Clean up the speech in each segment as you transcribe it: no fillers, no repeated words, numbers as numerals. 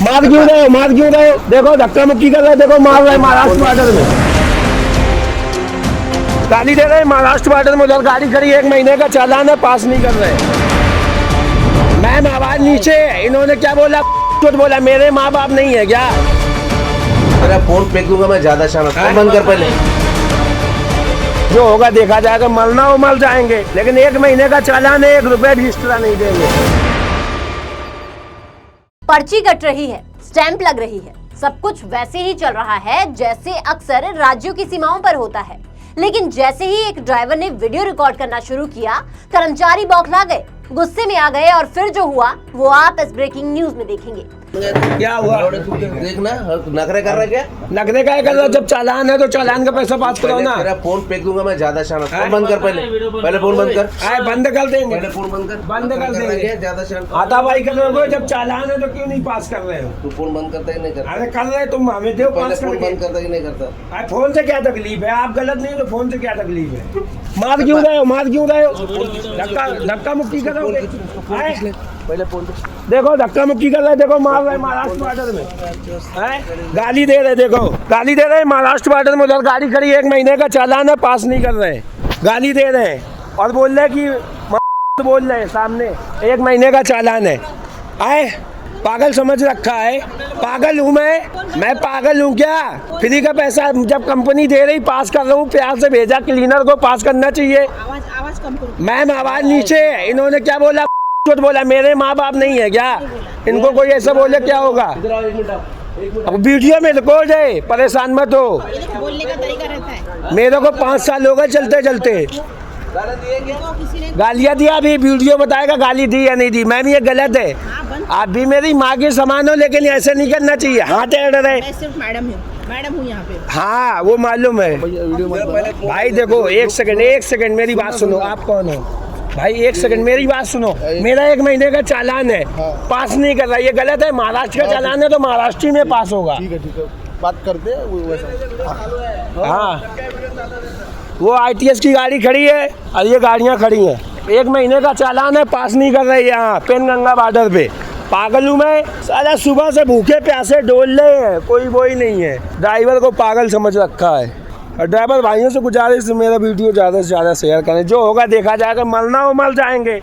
मार क्यों रहे हो, मार क्यों रहे हो? देखो धक्का मुक्की कर रहे हैं, देखो मार रहे हैं महाराष्ट्र बॉर्डर में, गाली दे रहे हैं महाराष्ट्र बॉर्डर में। उधर गाड़ी खड़ी, 1 महीने का चालान है, पास नहीं कर रहे। मैम आवाज नीचे। इन्होंने क्या बोला? कुछ बोला, मेरे माँ बाप नहीं है क्या? मेरा फोन फेंक दूंगा मैं, ज्यादा शानत बंद कर पहले। जो होगा देखा जाएगा, मरना हो मर जाएंगे, लेकिन 1 महीने का चालान है, 1 रुपए भी एक्स्ट्रा नहीं देंगे। पर्ची कट रही है, स्टैंप लग रही है, सब कुछ वैसे ही चल रहा है जैसे अक्सर राज्यों की सीमाओं पर होता है। लेकिन जैसे ही एक ड्राइवर ने वीडियो रिकॉर्ड करना शुरू किया, कर्मचारी बौखला गए, गुस्से में आ गए और फिर जो हुआ वो आप इस ब्रेकिंग न्यूज में देखेंगे। क्या हुआ? देखना नखरे कर रहा क्या? नखरे का कर रहा? जब चालान है तो चालान का पैसा पास करो ना। मेरा फोन फेंक दूंगा मैं, ज्यादा शानत बंद कर पहले। पहले फोन बंद कर। बंद कर देंगे, पहले फोन बंद कर। बंद कर देंगे। ज्यादा शानत हाथापाई कर रहे हो, जब चालान है तो क्यों नहीं पास कर रहे हो? तू फोन बंद करता है नहीं करता? अरे कर रहे तुम, हमें दो पहले पास फोन करके। बंद करता है कि नहीं करता? अरे फोन से क्या तकलीफ है? आप गलत नहीं तो फोन से क्या तकलीफ है? मार क्यों रहे हो, मार क्यों रहे हो? धक्का मुक्की कर रहे हो। पहले फोन देखो धक्का मुक्की कर रहे हैं, देखो मार रहे हैं महाराष्ट्र बॉर्डर में, गाली दे रहे, देखो गाली दे रहे हैं महाराष्ट्र बॉर्डर में। उधर गाड़ी खड़ी, 1 महीने का चालान है, पास नहीं कर रहे, गाली दे रहे हैं और बोल रहे कि बोल रहे हैं सामने 1 महीने का चालान है। आए पागल समझ रखा है? पागल हूँ मैं पागल हूँ क्या? फ्री का पैसा जब कंपनी दे रही, पास कर रहा हूँ, प्यार से भेजा, क्लीनर को पास करना चाहिए। आवाज कम करो। मैम आवाज नीचे। इन्होंने क्या बोला? कुछ बोला, मेरे माँ बाप नहीं है क्या? इनको कोई ऐसा बोले क्या होगा? अब वीडियो में रिकॉर्ड है, परेशान मत हो। बोलने का तरीका रहता है। मेरे को 5 साल हो गए चलते चलते। गालियाँ दिया, अभी वीडियो बताएगा गाली दी या नहीं दी। मैम ये गलत है, आप भी मेरी माँ के समान हो, लेकिन ऐसे नहीं करना चाहिए। हाथ अड़ रहे। मैं सिर्फ मैडम हूँ यहाँ पे। हाँ वो मालूम है भाई। देखो 1 सेकंड मेरी बात सुनो। आप कौन हो भाई? 1 सेकंड मेरी बात सुनो। मेरा 1 महीने का चालान है, पास नहीं कर रहा, ये गलत है। महाराष्ट्र का चालान है तो महाराष्ट्र में पास होगा। ठीक है बात करते हैं। हाँ वो ITS की गाड़ी खड़ी है और ये गाड़ियाँ खड़ी हैं, 1 महीने का चालान है, पास नहीं कर रही। यहाँ पेनगंगा बॉर्डर पे पागल हूँ मैं साला। सुबह से भूखे प्यासे डोल रहे हैं, कोई वो ही नहीं है। ड्राइवर को पागल समझ रखा है। और ड्राइवर भाइयों से गुजारिश, मेरा वीडियो ज़्यादा से ज़्यादा शेयर करें। जो होगा देखा जाएगा, मरना हो मर जाएंगे,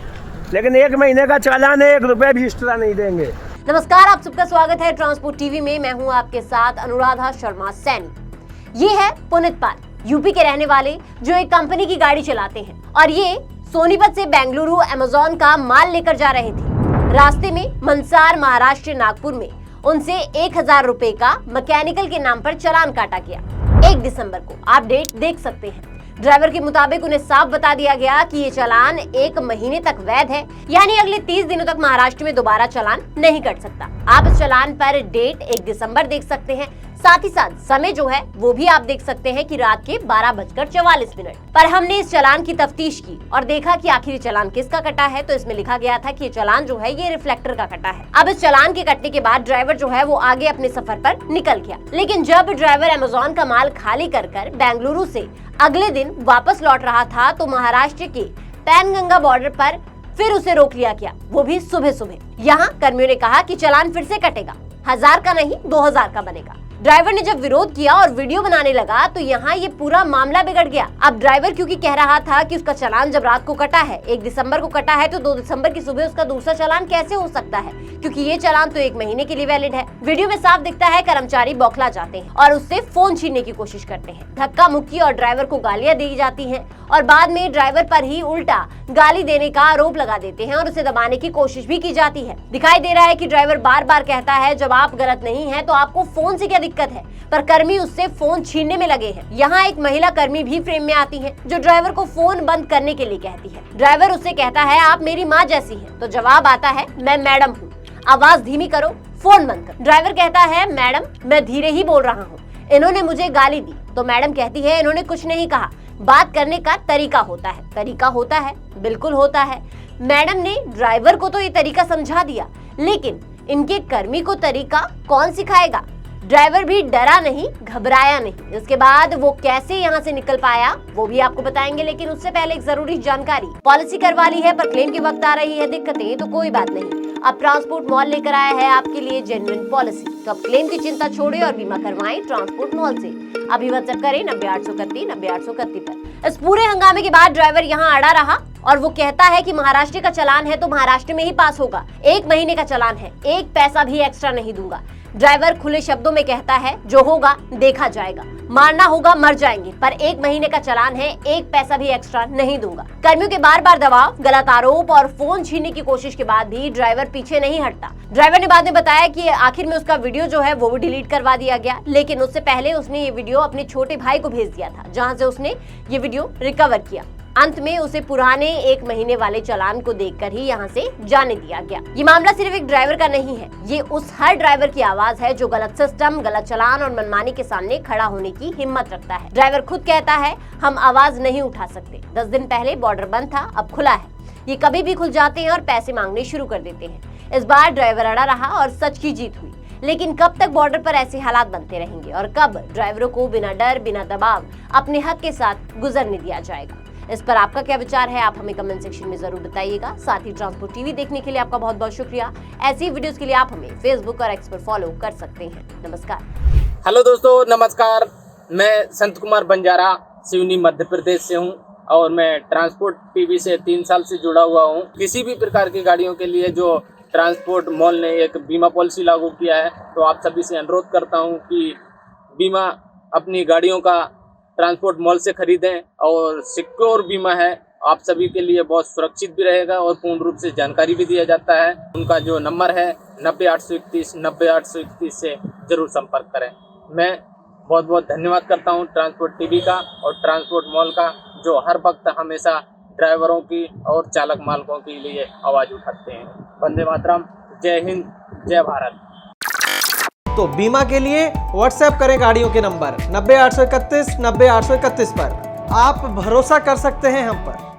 लेकिन 1 महीने का चालान है, 1 रुपए भी एक्स्ट्रा नहीं देंगे। नमस्कार, आप सबका स्वागत है ट्रांसपोर्ट टीवी में। मैं हूं आपके साथ अनुराधा शर्मा सैनी। ये है पुनीत पाल, यूपी के रहने वाले, जो एक कंपनी की गाड़ी चलाते हैं और ये सोनीपत से बेंगलुरु अमेजोन का माल लेकर जा रहे थे। रास्ते में मनसार महाराष्ट्र नागपुर में उनसे 1000 रुपए का मैकेनिकल के नाम पर चालान काटा गया। 1 दिसंबर को आप डेट देख सकते हैं। ड्राइवर के मुताबिक उन्हें साफ बता दिया गया कि ये चालान 1 महीने तक वैध है, यानी अगले 30 दिनों तक महाराष्ट्र में दोबारा चालान नहीं कट सकता। आप इस चालान पर डेट 1 दिसंबर देख सकते हैं। साथ ही साथ समय जो है वो भी आप देख सकते हैं कि रात के 12:44 पर हमने इस चालान की तफ्तीश की और देखा कि आखिर चालान किसका कटा है। तो इसमें लिखा गया था कि ये चालान जो है ये रिफ्लेक्टर का कटा है। अब इस चालान के कटने के बाद ड्राइवर जो है वो आगे अपने सफर पर निकल गया। लेकिन जब ड्राइवर अमेजोन का माल खाली कर बेंगलुरु से अगले दिन वापस लौट रहा था तो महाराष्ट्र के पेनगंगा बॉर्डर पर फिर उसे रोक लिया गया, वो भी सुबह सुबह। यहाँ कर्मियों ने कहा कि चालान फिर से कटेगा, 1000 का नहीं 2000 का बनेगा। ड्राइवर ने जब विरोध किया और वीडियो बनाने लगा तो यहाँ ये पूरा मामला बिगड़ गया। अब ड्राइवर क्योंकि कह रहा था कि उसका चालान जब रात को कटा है, 1 दिसंबर को कटा है, तो 2 दिसंबर की सुबह उसका दूसरा चालान कैसे हो सकता है, क्योंकि ये चालान तो 1 महीने के लिए वैलिड है। वीडियो में साफ दिखता है कर्मचारी बौखला जाते हैं और उससे फोन छीनने की कोशिश करते हैं। धक्का मुक्की और ड्राइवर को गालियां दी जाती हैं और बाद में ड्राइवर पर ही उल्टा गाली देने का आरोप लगा देते हैं और उसे दबाने की कोशिश भी की जाती है। दिखाई दे रहा है कि ड्राइवर बार बार कहता है जब आप गलत नहीं है तो आपको फोन से क्या दिक्कत है, पर कर्मी उससे फोन छीनने में लगे हैं। यहाँ एक महिला कर्मी भी फ्रेम में आती है जो ड्राइवर को फोन बंद करने के लिए कहती है। ड्राइवर उससे कहता है आप मेरी माँ जैसी है, तो जवाब आता है मैं मैडम हूँ, आवाज धीमी करो, फोन बंद करो। ड्राइवर कहता है मैडम मैं धीरे ही बोल रहा हूँ, इन्होंने मुझे गाली दी। तो मैडम कहती है इन्होंने कुछ नहीं कहा, बात करने का तरीका होता है। तरीका होता है, बिल्कुल होता है। मैडम ने ड्राइवर को तो ये तरीका समझा दिया, लेकिन इनके कर्मी को तरीका कौन सिखाएगा? ड्राइवर भी डरा नहीं, घबराया नहीं। इसके बाद वो कैसे यहाँ से निकल पाया वो भी आपको बताएंगे, लेकिन उससे पहले एक जरूरी जानकारी। पॉलिसी करवा ली है पर क्लेम के वक्त आ रही है दिक्कतें, तो कोई बात नहीं, अब ट्रांसपोर्ट मॉल लेकर आया है आपके लिए जेन्युइन पॉलिसी। तो अब क्लेम की चिंता छोड़े और बीमा करवाएं ट्रांसपोर्ट मॉल से। अभी व्हाट्सएप करें 90-831-90-831 पर। इस पूरे हंगामे के बाद ड्राइवर यहाँ अड़ा रहा और वो कहता है कि महाराष्ट्र का चालान है तो महाराष्ट्र में ही पास होगा, 1 महीने का चालान है, 1 पैसा भी एक्स्ट्रा नहीं दूंगा। ड्राइवर खुले शब्दों में कहता है जो होगा देखा जाएगा, मारना होगा मर जाएंगे, पर 1 महीने का चालान है, 1 पैसा भी एक्स्ट्रा नहीं दूंगा। कर्मियों के बार बार दबाव, गलत आरोप और फोन छीनने की कोशिश के बाद भी ड्राइवर पीछे नहीं हटता। ड्राइवर ने बाद में बताया कि आखिर में उसका वीडियो जो है वो भी डिलीट करवा दिया गया, लेकिन उससे पहले उसने ये वीडियो अपने छोटे भाई को भेज दिया था, जहाँ से उसने ये वीडियो रिकवर किया। अंत में उसे पुराने 1 महीने वाले चालान को देखकर ही यहाँ से जाने दिया गया। ये मामला सिर्फ एक ड्राइवर का नहीं है, ये उस हर ड्राइवर की आवाज है जो गलत सिस्टम, गलत चालान और मनमानी के सामने खड़ा होने की हिम्मत रखता है। ड्राइवर खुद कहता है हम आवाज नहीं उठा सकते। 10 दिन पहले बॉर्डर बंद था, अब खुला है, ये कभी भी खुल जाते हैं और पैसे मांगने शुरू कर देते हैं। इस बार ड्राइवर अड़ा रहा और सच की जीत हुई। लेकिन कब तक बॉर्डर पर ऐसे हालात बनते रहेंगे और कब ड्राइवरों को बिना डर, बिना दबाव अपने हक के साथ गुजरने दिया जाएगा? इस पर आपका क्या विचार है, आप हमें कमेंट सेक्शन में जरूर बताइएगा। साथ ही ट्रांसपोर्ट टीवी देखने के लिए आपका बहुत बहुत शुक्रिया। ऐसी वीडियोस के लिए आप हमें फेसबुक और एक्स पर फॉलो कर सकते हैं। नमस्कार। हेलो दोस्तों, नमस्कार। मैं संत कुमार बंजारा सिवनी मध्य प्रदेश से हूं और मैं ट्रांसपोर्ट टीवी से 3 साल से जुड़ा हुआ हूं। किसी भी प्रकार की गाड़ियों के लिए जो ट्रांसपोर्ट मॉल ने एक बीमा पॉलिसी लागू किया है, तो आप सभी से अनुरोध करता हूं कि बीमा अपनी गाड़ियों का ट्रांसपोर्ट मॉल से खरीदें और सिक्योर बीमा है, आप सभी के लिए बहुत सुरक्षित भी रहेगा और पूर्ण रूप से जानकारी भी दिया जाता है। उनका जो नंबर है 90-831-90-831 से जरूर संपर्क करें। मैं बहुत बहुत धन्यवाद करता हूं ट्रांसपोर्ट टीवी का और ट्रांसपोर्ट मॉल का, जो हर वक्त हमेशा ड्राइवरों की और चालक मालकों के लिए आवाज़ उठाते हैं। वंदे मातरम, जय हिंद, जय भारत। तो बीमा के लिए व्हाट्सएप करें गाड़ियों के नंबर 90-831-90-831 पर। आप भरोसा कर सकते हैं हम पर।